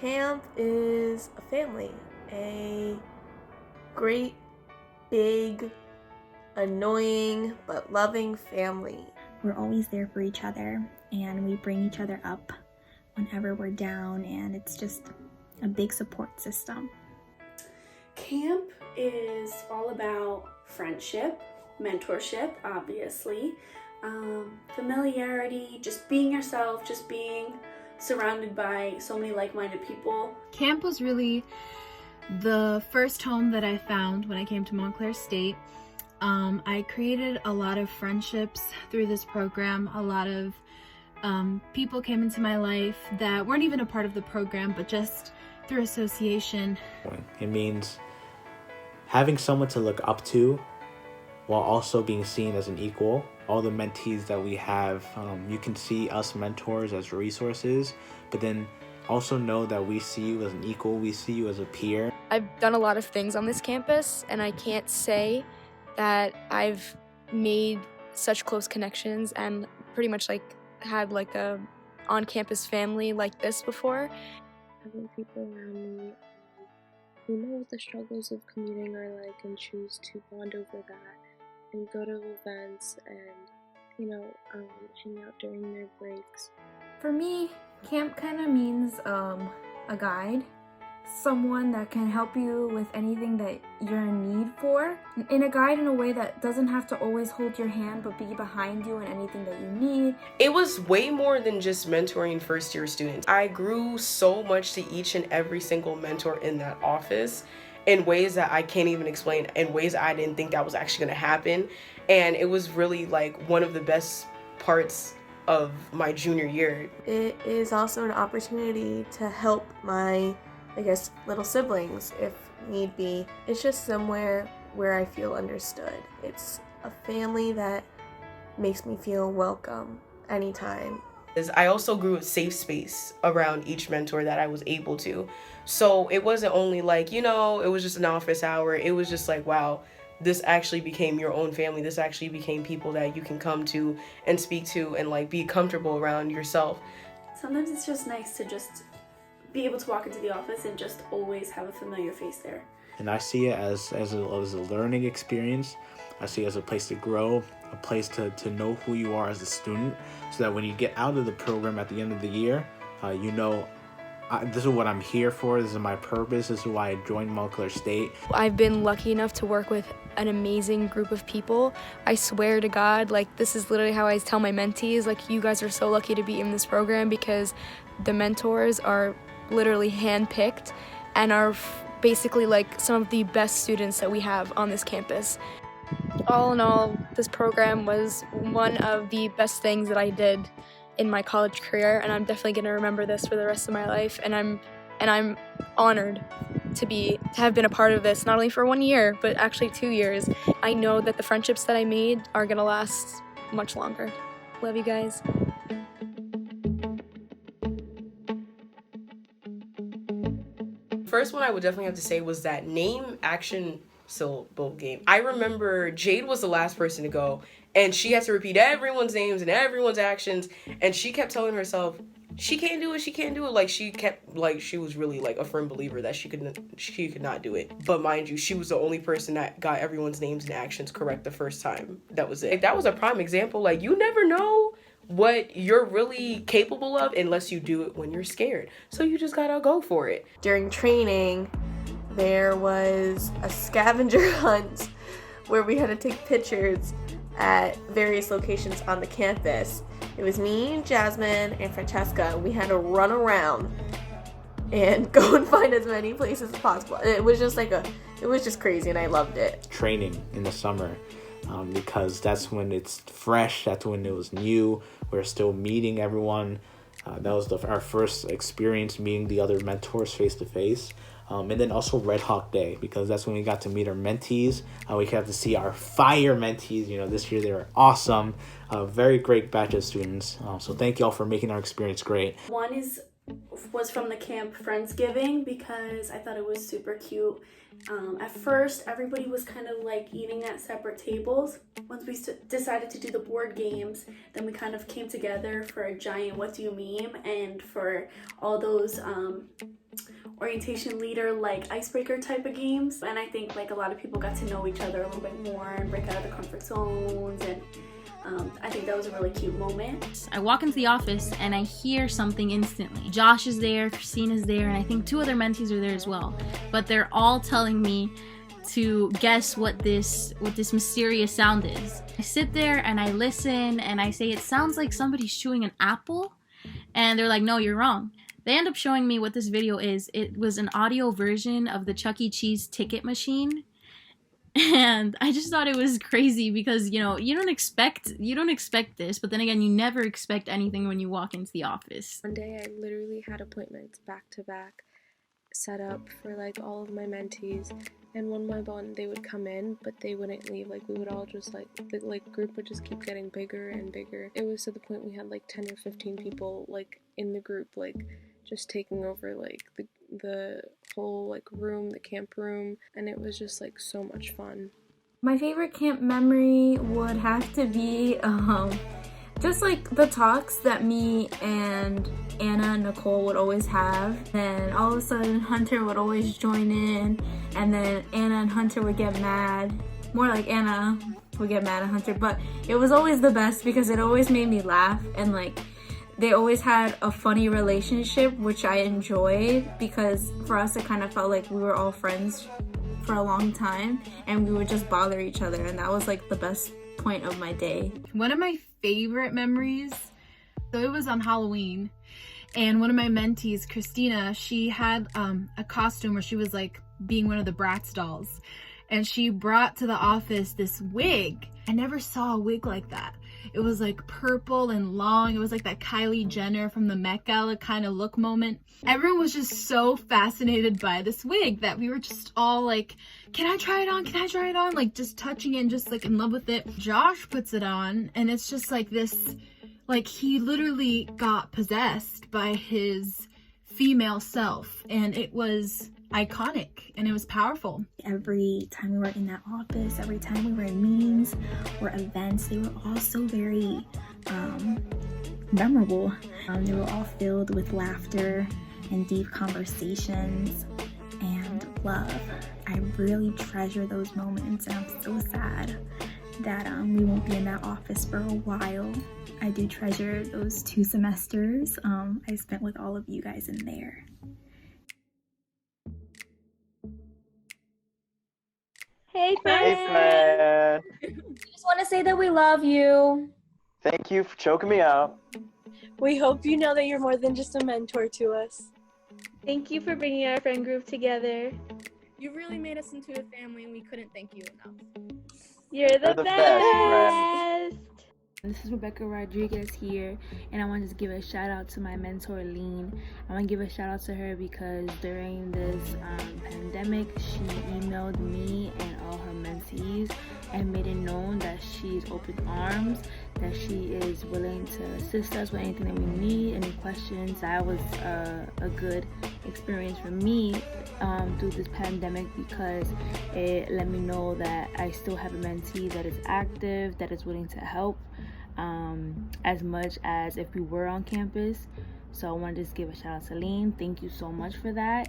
Camp is a family, a great, big, annoying, but loving family. We're always there for each other, and we bring each other up whenever we're down, and it's just a big support system. Camp is all about friendship, mentorship, obviously, familiarity, just being yourself, just being surrounded by so many like-minded people. Camp was really the first home that I found when I came to Montclair State. I created a lot of friendships through this program. A lot of people came into my life that weren't even a part of the program, but just through association. It means having someone to look up to while also being seen as an equal. All the mentees that we have, you can see us mentors as resources, but then also know that we see you as an equal, we see you as a peer. I've done a lot of things on this campus, and I can't say that I've made such close connections and pretty much had a on-campus family like this before. Having people around me who know what the struggles of commuting are like and choose to bond over that and go to events and, hang out during their breaks. For me, camp kind of means a guide, someone that can help you with anything that you're in need for, in a guide in a way that doesn't have to always hold your hand but be behind you in anything that you need. It was way more than just mentoring first-year students. I grew so much to each and every single mentor in that office in ways that I can't even explain, in ways I didn't think that was actually going to happen. And it was really one of the best parts of my junior year. It is also an opportunity to help my, little siblings if need be. It's just somewhere where I feel understood. It's a family that makes me feel welcome anytime. I also grew a safe space around each mentor that I was able to. So it wasn't only it was just an office hour. It was just wow, this actually became your own family. This actually became people that you can come to and speak to and be comfortable around yourself. Sometimes it's just nice to just be able to walk into the office and just always have a familiar face there. And I see it as a learning experience. I see it as a place to grow, a place to know who you are as a student, so that when you get out of the program at the end of the year, this is what I'm here for, this is my purpose, this is why I joined Montclair State. I've been lucky enough to work with an amazing group of people. I swear to God, this is literally how I tell my mentees, you guys are so lucky to be in this program because the mentors are literally handpicked and are basically some of the best students that we have on this campus. All in all, this program was one of the best things that I did in my college career, and I'm definitely going to remember this for the rest of my life, and I'm honored to have been a part of this, not only for 1 year, but actually 2 years. I know that the friendships that I made are going to last much longer. Love you guys. First one I would definitely have to say was that name, action, syllable game. I remember Jade was the last person to go, and she had to repeat everyone's names and everyone's actions, and she kept telling herself she can't do it, she can't do it. She was really a firm believer that she could not do it. But mind you, she was the only person that got everyone's names and actions correct the first time. That was it. That was a prime example. You never know what you're really capable of unless you do it when you're scared. So you just gotta go for it. During training, there was a scavenger hunt where we had to take pictures at various locations on the campus. It was me, Jasmine, and Francesca. We had to run around and go and find as many places as possible. It was just it was just crazy, and I loved it. Training in the summer, because that's when it's fresh, that's when it was new. We're still meeting everyone. That was our first experience meeting the other mentors face to face. And then also Red Hawk Day, because that's when we got to meet our mentees. We got to see our fire mentees. This year they were awesome. Very great batch of students. So thank y'all for making our experience great. One was from the camp Friendsgiving, because I thought it was super cute At first, everybody was kind of like eating at separate tables. Once we decided to do the board games, then we kind of came together for a giant what do you meme and for all those orientation leader like icebreaker type of games. And I think like a lot of people got to know each other a little bit more and break out of the comfort zones, and I think that was a really cute moment. I walk into the office and I hear something instantly. Josh is there, Christina's there, and I think 2 other mentees are there as well. But they're all telling me to guess what this mysterious sound is. I sit there and I listen and I say, it sounds like somebody's chewing an apple. And they're like, no, you're wrong. They end up showing me what this video is. It was an audio version of the Chuck E. Cheese ticket machine. And I just thought it was crazy because, you know, you don't expect this, but then again, you never expect anything when you walk into the office. One day I literally had appointments back to back set up for like all of my mentees, and one by one they would come in, but they wouldn't leave. Like we would all just the group would just keep getting bigger and bigger. It was to the point we had like 10 or 15 people like in the group, like just taking over like the whole like room, the camp room, and it was just like so much fun. My favorite camp memory would have to be just like the talks that me and Anna and Nicole would always have. And all of a sudden Hunter would always join in, and then Anna and Hunter would get mad. More like Anna would get mad at Hunter, but it was always the best because it always made me laugh, and like they always had a funny relationship, which I enjoyed because for us it kind of felt like we were all friends for a long time and we would just bother each other, and that was like the best point of my day. One of my favorite memories, so it was on Halloween, and one of my mentees, Christina, she had a costume where she was like being one of the Bratz dolls, and she brought to the office this wig. I never saw a wig like that. It was like purple and long. It was like that Kylie Jenner from the Met Gala kind of look moment. Everyone was just so fascinated by this wig that we were just all like, can I try it on? Can I try it on? Like just touching it and just like in love with it. Josh puts it on and it's just like this, like he literally got possessed by his female self, and it was iconic and it was powerful. Every time we were in that office, every time we were in meetings or events, they were all so very memorable. They were all filled with laughter and deep conversations and love. I really treasure those moments, and I'm so sad that we won't be in that office for a while. I do treasure those 2 semesters I spent with all of you guys in there. Hey, friend. We just want to say that we love you. Thank you for choking me out. We hope you know that you're more than just a mentor to us. Thank you for bringing our friend group together. You really made us into a family, and we couldn't thank you enough. You're the best. This is Rebecca Rodriguez here, and I want to just give a shout out to my mentor Lean. I want to give a shout out to her because during this pandemic, she emailed me and all her mentees and made it known that she's open arms, that she is willing to assist us with anything that we need, any questions. That was a good experience for me through this pandemic because it let me know that I still have a mentee that is active, that is willing to help as much as if we were on campus. So I wanted to just give a shout out to Lean. Thank you so much for that.